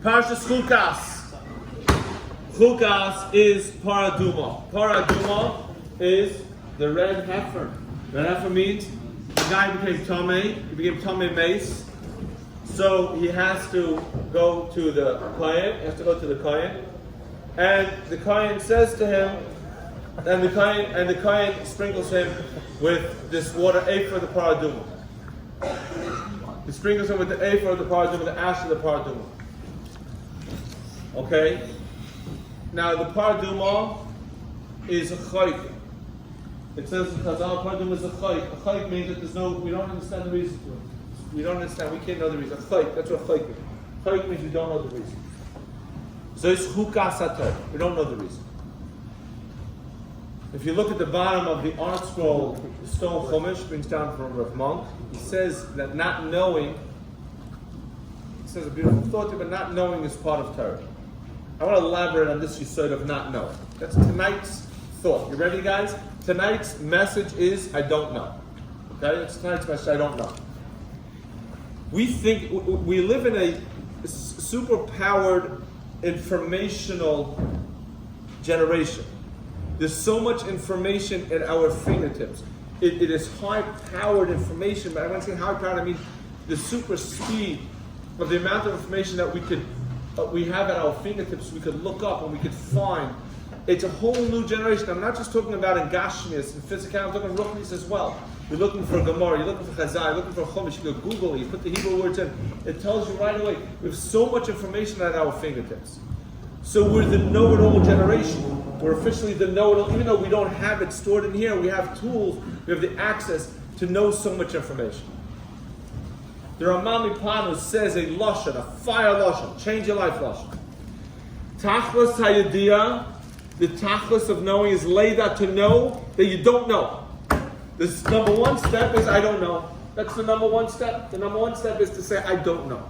Parshas Chukas. Chukas is paraduma. Paraduma is the red heifer. Red heifer means the guy became tamei. He became tamei mace. So he has to go to the kohen. He has to go to the kohen, and the kohen says to him, and the kohen sprinkles him with this water, for the paraduma. He sprinkles him with the for the paraduma, the ash of the paraduma. Okay. Now the paraduma is a chayk. It says in Chazal, paraduma is a chayk. A chayk means that we don't understand the reason for it. We don't understand. We can't know the reason. A chayk. That's what a chayk means. Chayk means we don't know the reason. So it's Chukas Ateres. We don't know the reason. If you look at the bottom of the art scroll, the stone Chumash brings down from Rav Monk. He says that not knowing. He says a beautiful thought, but not knowing is part of Torah. I want to elaborate on this yesod of not knowing. That's tonight's thought. You ready, guys? Tonight's message is I don't know. Okay, it's tonight's message. I don't know. We think we live in a super-powered informational generation. There's so much information at our fingertips. It is high-powered information, but I want to say high-powered, I mean the super speed of the amount of information that we have at our fingertips, we could look up and we could find. It's a whole new generation. I'm not just talking about in Gashmias and physical, I'm talking Ruchnis as well. You're looking for Gemara, you're looking for Chazal, you're looking for Chumash, you go Google it, you put the Hebrew words in, it tells you right away. We have so much information at our fingertips. So we're the know-it-all generation. We're officially the know-it-all, even though we don't have it stored in here, we have tools, we have the access to know so much information. The Ramam Mipanu says a lashon, a fire lashon, change your life lashon. Tachlis hayediyah, the tachlis of knowing is leida, to know that you don't know. This number one step is I don't know. That's the number one step. The number one step is to say I don't know.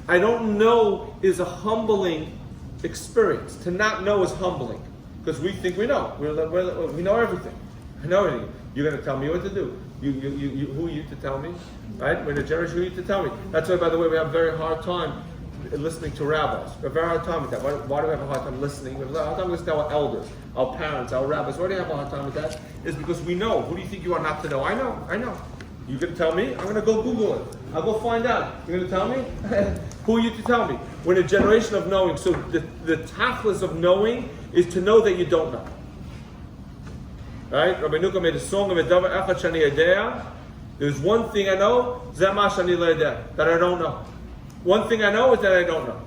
I don't know is a humbling experience. To not know is humbling because we think we know. We know everything. I know everything. You're going to tell me what to do. Who are you to tell me? Right? We're in a generation, who are you to tell me? That's why, by the way, we have a very hard time listening to rabbis. We have a very hard time with that. Why do we have a hard time listening? We have a hard time listening to our elders, our parents, our rabbis. Why do you have a hard time with that? It's because we know. Who do you think you are not to know? I know. You're going to tell me? I'm going to go Google it. I'll go find out. You're going to tell me? Who are you to tell me? We're in a generation of knowing. So the tachlis of knowing is to know that you don't know. Right? Rabbi Nuka made a song of a davar echad shani yedea. There's one thing I know, zeh ma shani lo yedea, that I don't know. One thing I know is that I don't know.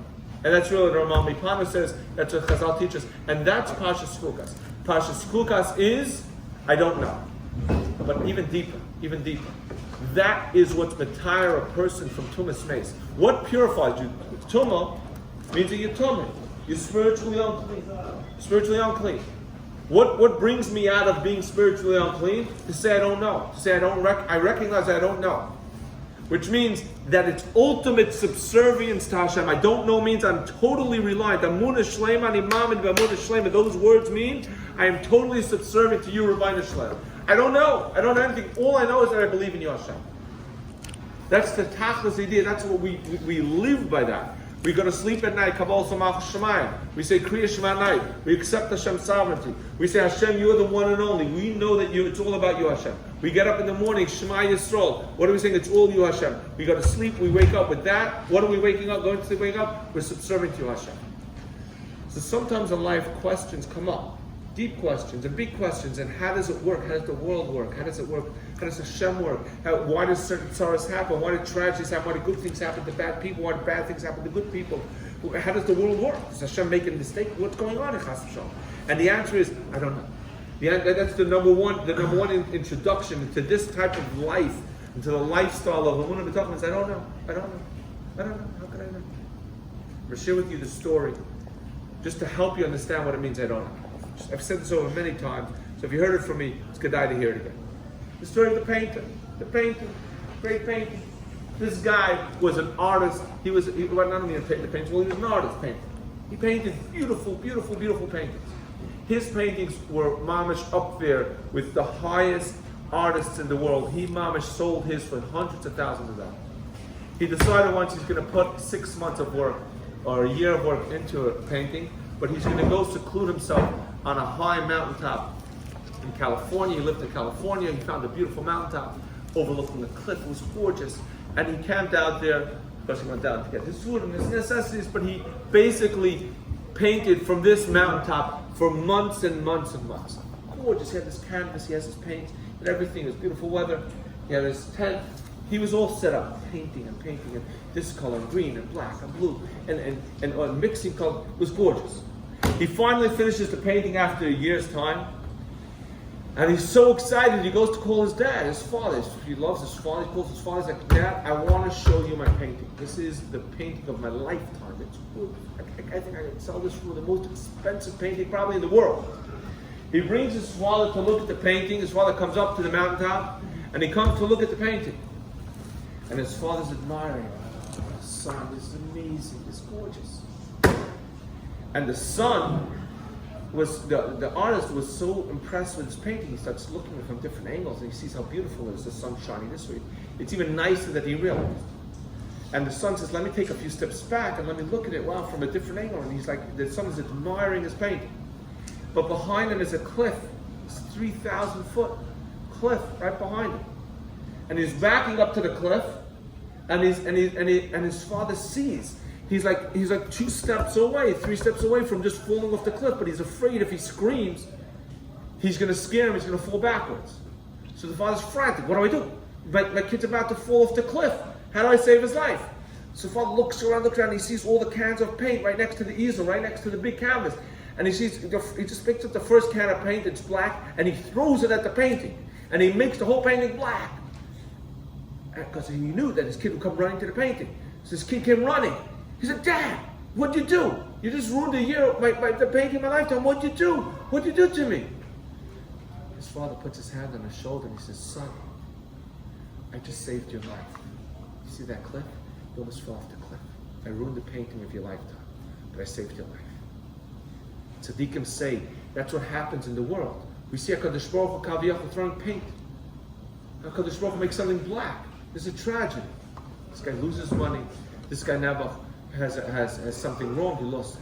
And that's really what Ramam Mipanu says, that's what Chazal teaches. And that's Parshas Chukas. Parshas Chukas is, I don't know. But even deeper. That is what's matire a person from Tumas Mace. What purifies you? Tumah means that you're tumah. You're spiritually unclean. What brings me out of being spiritually unclean? To say I don't know. To say I recognize I don't know. Which means that it's ultimate subservience to Hashem. I don't know means I'm totally reliant. Amunah shleima ani mamin v'amunah shleima. Those words mean I am totally subservient to you, Rabbeinu Shlem. I don't know anything. All I know is that I believe in you, Hashem. That's the tachlis idea. That's what we live by that. We go to sleep at night, Kabbalah Samach Shemayim. We say Kriya Shema at night. We accept Hashem's sovereignty. We say, Hashem, you are the one and only. We know that it's all about you, Hashem. We get up in the morning, Shema Yisrael. What are we saying? It's all you, Hashem. We go to sleep, we wake up with that. What are we waking up? Going to sleep, waking up? We're subservient to you, Hashem. So sometimes in life, questions come up. Deep questions and big questions. And how does it work? How does the world work? How does it work? How does Hashem work? Why does certain sorrows happen? Why do tragedies happen? Why do good things happen to bad people? Why do bad things happen to good people? How does the world work? Does Hashem make a mistake? What's going on in Chas v'Shalom? And the answer is, I don't know. That's the number one introduction into this type of life, into the lifestyle of Amunah B'Tachlis. I don't know. How could I know? I'm going to share with you the story just to help you understand what it means I don't know. I've said this over many times, so if you heard it from me, it's good to hear it again. The story of the painter, great painter. This guy was an artist. He was not only a painter, well, he was an artist painter. He painted beautiful paintings. His paintings were mamish up there with the highest artists in the world. He mamish sold his for hundreds of thousands of dollars. He decided once he's going to put 6 months of work or a year of work into a painting, but he's going to go seclude himself on a high mountaintop in California. He lived in California. He found a beautiful mountaintop overlooking the cliff. It was gorgeous. And he camped out there. Of course, he went down to get his food and his necessities, but he basically painted from this mountaintop for months and months and months. Gorgeous. He had this canvas, he has his paint and everything. It was beautiful weather. He had his tent. He was all set up, painting and this color, and green and black and blue, and mixing color. It was gorgeous. He finally finishes the painting after a year's time, and he's so excited. He goes to call his dad, his father. He loves his father. He calls his father. He's like, Dad, I want to show you my painting. This is the painting of my lifetime. It's good. I think I can sell this for the most expensive painting probably in the world. He brings his father to look at the painting. His father comes up to the mountaintop, and he comes to look at the painting. And his father's admiring. Oh, son, this is amazing. This is gorgeous. And the son was, the artist was so impressed with his painting, he starts looking at it from different angles, and he sees how beautiful it is. The sun's shining this way. It's even nicer than he realized. And the son says, let me take a few steps back and let me look at it, wow, from a different angle. And he's like, the son is admiring his painting. But behind him is a cliff. It's 3,000 foot cliff right behind him. And he's backing up to the cliff, and his father sees. He's like 2 steps away, 3 steps away from just falling off the cliff, but he's afraid if he screams, he's going to scare him, he's going to fall backwards. So the father's frantic. What do I do? My kid's about to fall off the cliff. How do I save his life? So the father looks around, and he sees all the cans of paint right next to the easel, right next to the big canvas. And he just picks up the first can of paint, it's black, and he throws it at the painting. And he makes the whole painting black. Because he knew that his kid would come running to the painting. So his kid came running. He said, Dad, what'd you do? You just ruined a year of the painting of my lifetime. What'd you do? What'd you do to me? His father puts his hand on his shoulder and he says, Son, I just saved your life. You see that cliff? You almost fell off the cliff. I ruined the painting of your lifetime, but I saved your life. Tzaddikim say that's what happens in the world. We see HaKadosh Baruch Hu Kaviyachol throwing paint. HaKadosh Baruch Hu makes something black. It's a tragedy. This guy loses money. This guy Nabuch has something wrong. He lost.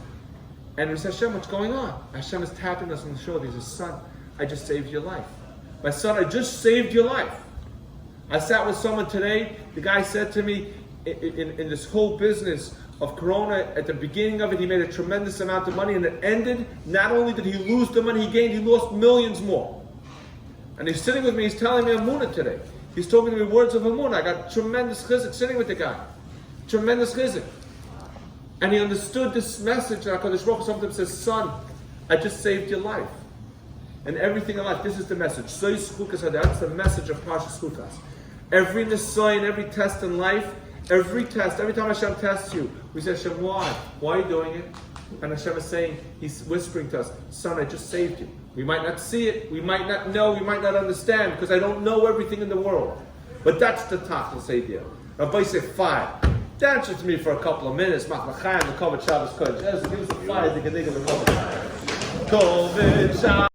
And we say, Hashem, what's going on? Hashem is tapping us on the shoulder. He says, Son, I just saved your life. My son, I just saved your life. I sat with someone today. The guy said to me, in this whole business of Corona, at the beginning of it, he made a tremendous amount of money, and it ended. Not only did he lose the money he gained, he lost millions more. And he's sitting with me. He's telling me Amunah today. He's talking to me words of Amunah. I got tremendous chizuk sitting with the guy. Tremendous chizuk. And he understood this message that HaKadosh Baruch Hu sometimes says, Son, I just saved your life. And everything in life, this is the message. That's the message of Parshas Chukas. Every nisayon, every test in life, every time Hashem tests you, we say, Hashem, why? Why are you doing it? And Hashem is saying, He's whispering to us, Son, I just saved you. We might not see it, we might not know, we might not understand, because I don't know everything in the world. But that's the tachlis idea. Rabbi said, fine. Dance with me for a couple of minutes. Machmachayim, the Kovet Shabbos Kodesh. Give us a fire to get the Kovet Shabbos.